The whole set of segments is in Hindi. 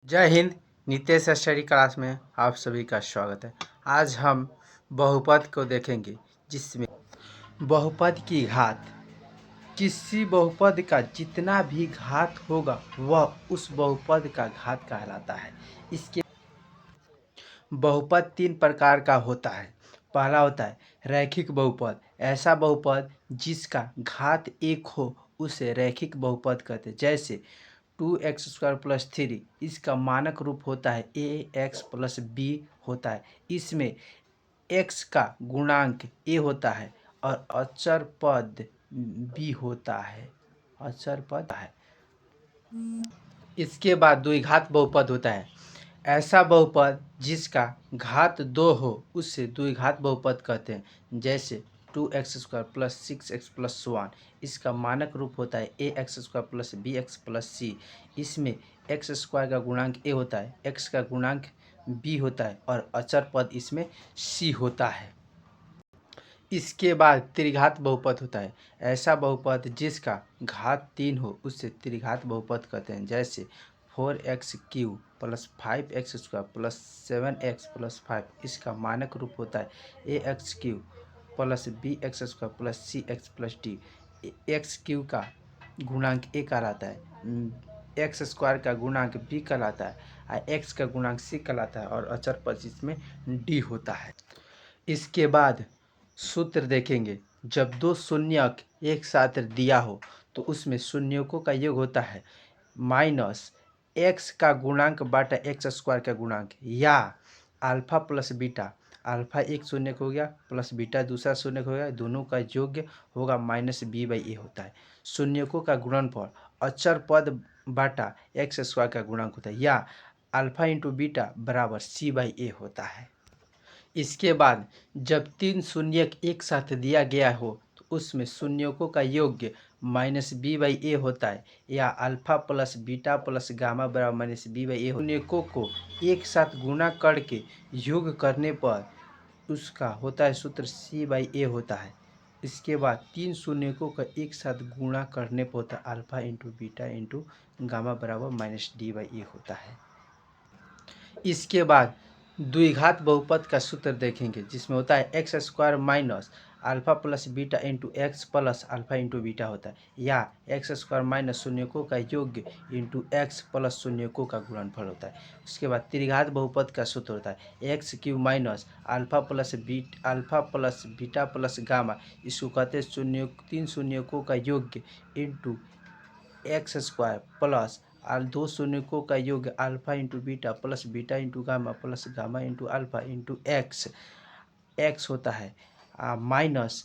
जय हिंद। नितेश स्टडी क्लास में आप सभी का स्वागत है। आज हम बहुपद को देखेंगे जिसमें बहुपद की घात, किसी बहुपद का जितना भी घात होगा वह उस बहुपद का घात कहलाता है। इसके बहुपद तीन प्रकार का होता है। पहला होता है रैखिक बहुपद। ऐसा बहुपद जिसका घात एक हो उसे रैखिक बहुपद कहते हैं। जैसे 2x² + 3, इसका मानक रूप होता है ax + b होता है। इसमें x का गुणांक a होता है और अचर पद b होता है। इसके बाद द्विघात बहुपद होता है। ऐसा बहुपद जिसका घात 2 हो उसे द्विघात बहुपद कहते हैं। जैसे 2x² + 6x + 1, इसका मानक रूप होता है ax² + bx + c। इसमें x² का गुणांक a होता है, x का गुणांक b होता है और अचर पद इसमें c होता है। इसके बाद त्रिघात बहुपद होता है। ऐसा बहुपद जिसका घात 3 हो उसे त्रिघात बहुपद कहते हैं। जैसे 4x³ + 5x² + 7x + 5, इसका मानक रूप होता है ax³ + bx² + cx + d। x³ का गुणांक a कहलाता है, x² का गुणांक b कहलाता है और x का गुणांक c कहलाता है और अचर पद इसमें d होता है। इसके बाद सूत्र देखेंगे। जब दो शून्यक एक साथ दिया हो तो उसमें शून्यकों का योग होता है -x का गुणांक बटा x² का गुणांक, या अल्फा प्लस बीटा। अल्फा एक शून्यक हो गया प्लस बीटा दूसरा शून्यक हो गया, दोनों का योग होगा -b/a होता है। शून्यकों का गुणनफल अचर पद बटा x² का गुणांक होता है, या अल्फा × बीटा = c/a होता है। इसके बाद जब तीन शून्यक एक साथ दिया गया हो तो उसमें शून्यकों का योग -b/a होता है, या alpha plus beta plus gamma बराबर -b/a। शून्यकों को एक साथ गुणा करके योग करने पर उसका होता है सूत्र c/a होता है। इसके बाद तीन शून्यकों का एक साथ गुणा करने पर होता है अल्फा × बीटा × गामा बराबर -d/a होता है। इसके बाद द्विघात बहुपद का सूत्र देखेंगे जिसमें होता है x² - alpha plus beta × x plus alpha × beta होता है, या x² - शून्यकों का योग × x प्लस शून्यकों का गुणनफल होता है। उसके बाद त्रिघात बहुपद का सूत्र होता है x³ - alpha plus beta plus gamma, इसको कहते हैं तीन शून्यकों का योग × x² प्लस दो शून्यकों का योग alpha × beta plus beta × gamma plus gamma × alpha × x होता है, माइनस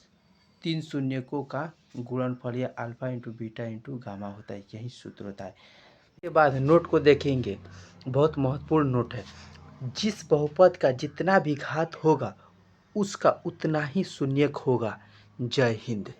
तीन शून्यकों का गुणनफल या अल्फा × बीटा × गामा होता है। यही सूत्र होता है। इसके बाद नोट को देखेंगे, बहुत महत्वपूर्ण नोट है। जिस बहुपद का जितना भी घात होगा उसका उतना ही शून्यक होगा। जय हिंद।